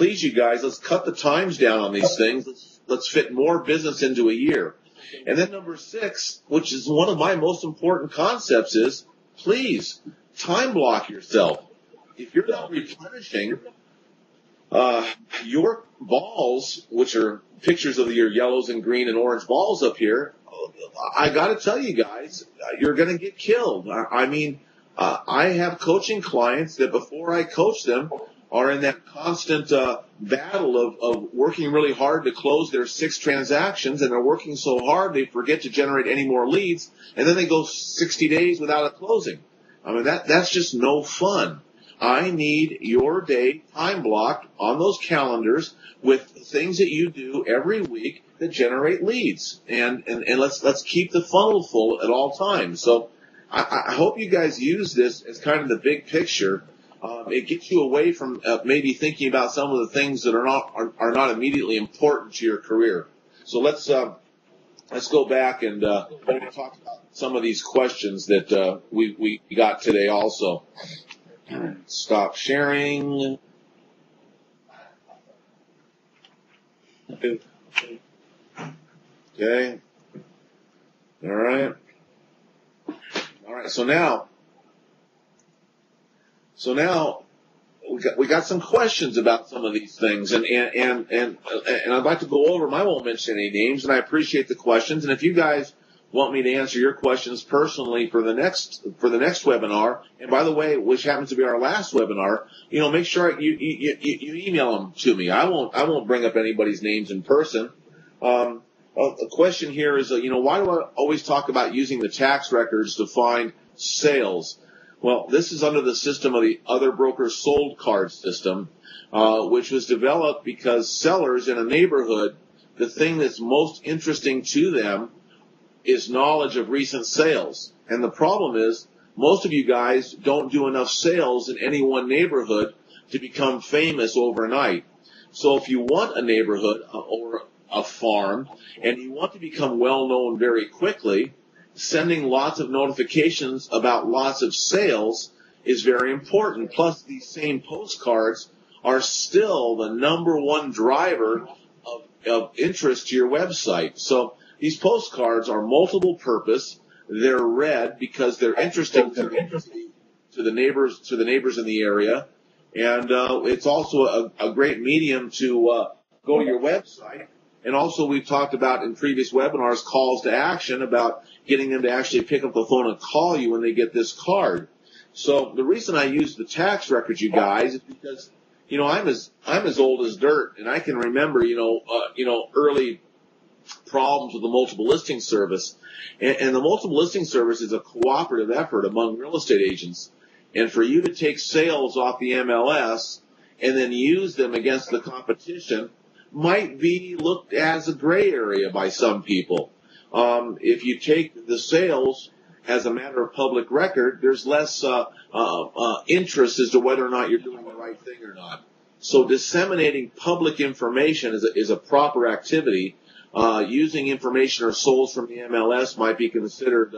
please, you guys, let's cut the times down on these things. Let's fit more business into a year. And then number 6, which is one of my most important concepts, is please time block yourself. If you're not replenishing your balls, which are pictures of your yellows and green and orange balls up here, I got to tell you guys, you're going to get killed. I mean, I have coaching clients that before I coach them are in that constant battle of working really hard to close their 6 transactions, and they're working so hard they forget to generate any more leads, and then they go 60 days without a closing. I mean, that's just no fun. I need your day time blocked on those calendars with things that you do every week that generate leads, and let's keep the funnel full at all times. So I hope you guys use this as kind of the big picture. It gets you away from maybe thinking about some of the things that are not immediately important to your career. So let's go back and talk about some of these questions that we got today also. Stop sharing. Okay. All right. So now we got some questions about some of these things, and I'd like to go over them. I won't mention any names, and I appreciate the questions. And if you guys want me to answer your questions personally for the next webinar, and by the way, which happens to be our last webinar, make sure you email them to me. I won't bring up anybody's names in person. A question here is, why do I always talk about using the tax records to find sales? Well, this is under the system of the Other Brokers Sold card system, which was developed because sellers in a neighborhood, the thing that's most interesting to them is knowledge of recent sales. And the problem is, most of you guys don't do enough sales in any one neighborhood to become famous overnight. So if you want a neighborhood or a farm and you want to become well known very quickly, sending lots of notifications about lots of sales is very important. Plus, these same postcards are still the #1 driver of interest to your website. So these postcards are multiple purpose. They're read because they're interesting to the neighbors in the area, and it's also a great medium to go to your website. And also, we've talked about in previous webinars calls to action about getting them to actually pick up the phone and call you when they get this card. So the reason I use the tax records, you guys, is because I'm as old as dirt, and I can remember early problems with the multiple listing service. And the multiple listing service is a cooperative effort among real estate agents. And for you to take sales off the MLS and then use them against the competition might be looked as a gray area by some people. If you take the sales as a matter of public record, there's less interest as to whether or not you're doing the right thing or not. So disseminating public information is a proper activity. Using information or souls from the MLS might be considered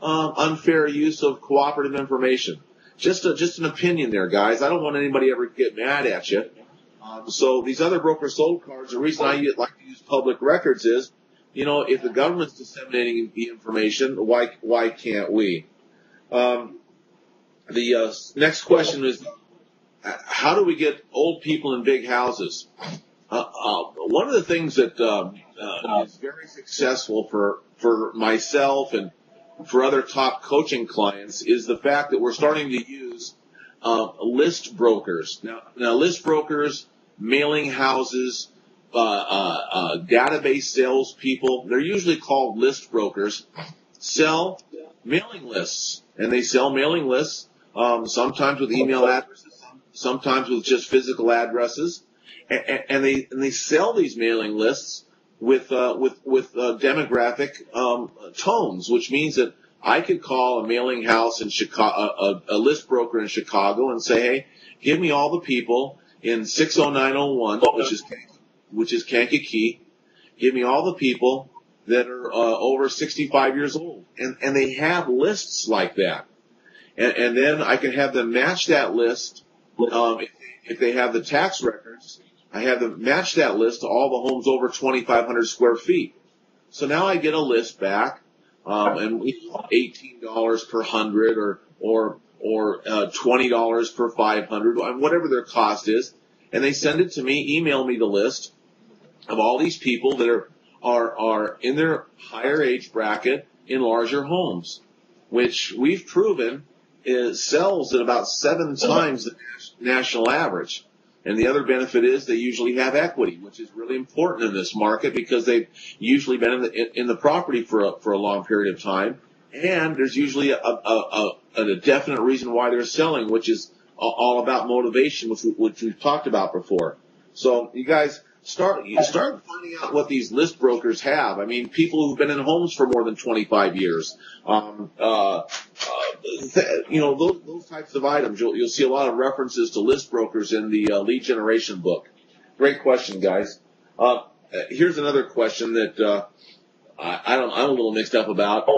unfair use of cooperative information. Just an opinion there, guys. I don't want anybody ever to get mad at you. So these other broker sold cards, the reason I like to use public records is, if the government's disseminating the information, why can't we? The next question is, how do we get old people in big houses? One of the things that is very successful for myself and for other top coaching clients is the fact that we're starting to use list brokers. Now list brokers, mailing houses, database salespeople, they're usually called list brokers, sell mailing lists. And they sell mailing lists, sometimes with email addresses, sometimes with just physical addresses. And they sell these mailing lists with demographic tones, which means that I could call a mailing house in Chicago, a list broker in Chicago, and say, hey, give me all the people in 60901, which is Kankakee. Give me all the people that are over 65 years old, and they have lists like that, and then I can have them match that list. if they have the tax records, I have them match that list to all the homes over 2,500 square feet. So now I get a list back, and $18 per hundred or $20 per 500, whatever their cost is, and they send it to me, email me the list of all these people that are in their higher age bracket in larger homes, which we've proven sells at about 7 times the national average. And the other benefit is they usually have equity, which is really important in this market because they've usually been in the property for a long period of time. And there's usually a definite reason why they're selling, which is all about motivation, which we've talked about before. So you guys start finding out what these list brokers have. I mean, people who've been in homes for more than 25 years. Those types of items. You'll see a lot of references to list brokers in the lead generation book. Great question, guys. Here's another question that I'm a little mixed up about.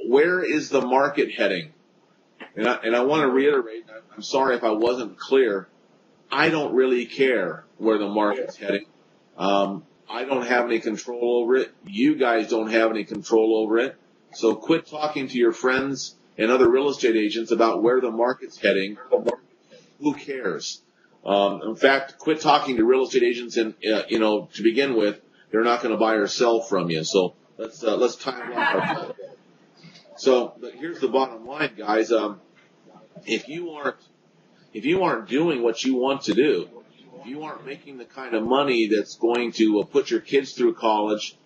Where is the market heading? And I want to reiterate, I'm sorry if I wasn't clear, I don't really care where the market's heading. I don't have any control over it. You guys don't have any control over it. So quit talking to your friends and other real estate agents about where the market's heading. Who cares? In fact, quit talking to real estate agents and, to begin with, they're not going to buy or sell from you. So let's time off. So here's the bottom line, guys. If you aren't doing what you want to do, if you aren't making the kind of money that's going to put your kids through college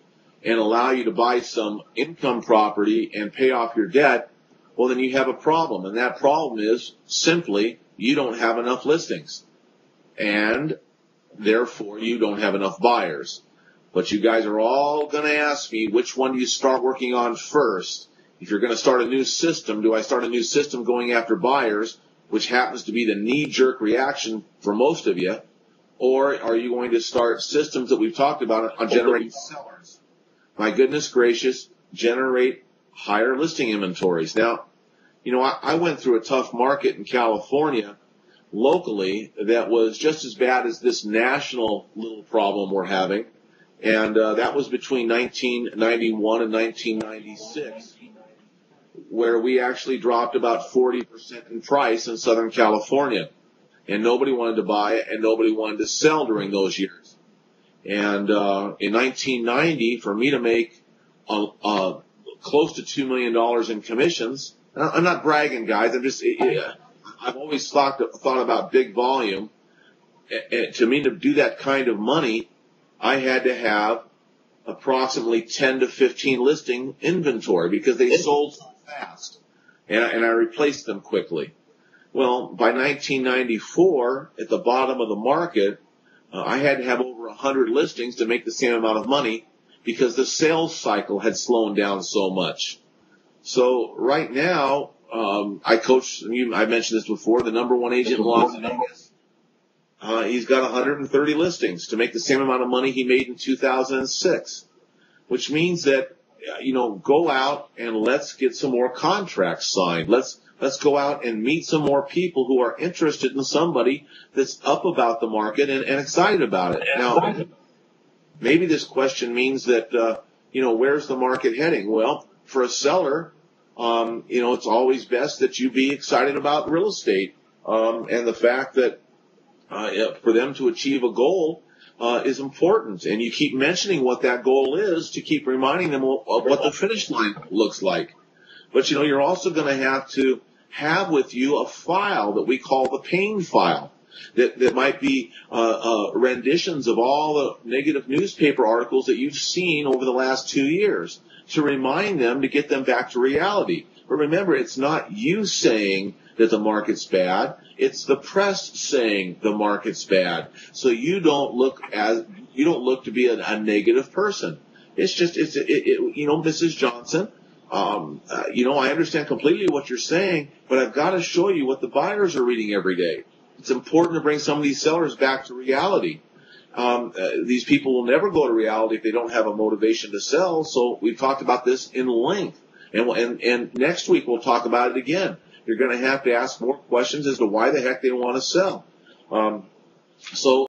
and allow you to buy some income property and pay off your debt, well, then you have a problem. And that problem is simply you don't have enough listings. And therefore, you don't have enough buyers. But you guys are all going to ask me which one do you start working on first. If you're going to start a new system, do I start a new system going after buyers, which happens to be the knee-jerk reaction for most of you, or are you going to start systems that we've talked about on generating sellers? My goodness gracious, generate higher listing inventories. Now, I went through a tough market in California locally that was just as bad as this national little problem we're having, and that was between 1991 and 1996. Where we actually dropped about 40% in price in Southern California. And nobody wanted to buy it and nobody wanted to sell during those years. And in 1990, for me to make close to $2 million in commissions, I'm not bragging, guys. I've always thought about big volume. To me, to do that kind of money, I had to have approximately 10 to 15 listing inventory because they sold so fast, and I replaced them quickly. Well, by 1994, at the bottom of the market, I had to have over 100 listings to make the same amount of money because the sales cycle had slowed down so much. So right now, I coach, I mentioned this before, the number one agent in Las Vegas. He's got 130 listings to make the same amount of money he made in 2006, which means that go out and let's get some more contracts signed. Let's go out and meet some more people who are interested in somebody that's up about the market and excited about it. Now, maybe this question means that, where's the market heading? Well, for a seller, it's always best that you be excited about real estate. And the fact that, for them to achieve a goal, is important, and you keep mentioning what that goal is to keep reminding them of what the finish line looks like. But you're also going to have with you a file that we call the pain file that might be renditions of all the negative newspaper articles that you've seen over the last 2 years to remind them to get them back to reality. But remember, it's not you saying that the market's bad. It's the press saying the market's bad. So you don't look to be a negative person. It's just, Mrs. Johnson, I understand completely what you're saying, but I've got to show you what the buyers are reading every day. It's important to bring some of these sellers back to reality. These people will never go to reality if they don't have a motivation to sell. So we've talked about this in length. And next week we'll talk about it again. you're going to have to ask more questions as to why the heck they want to sell. So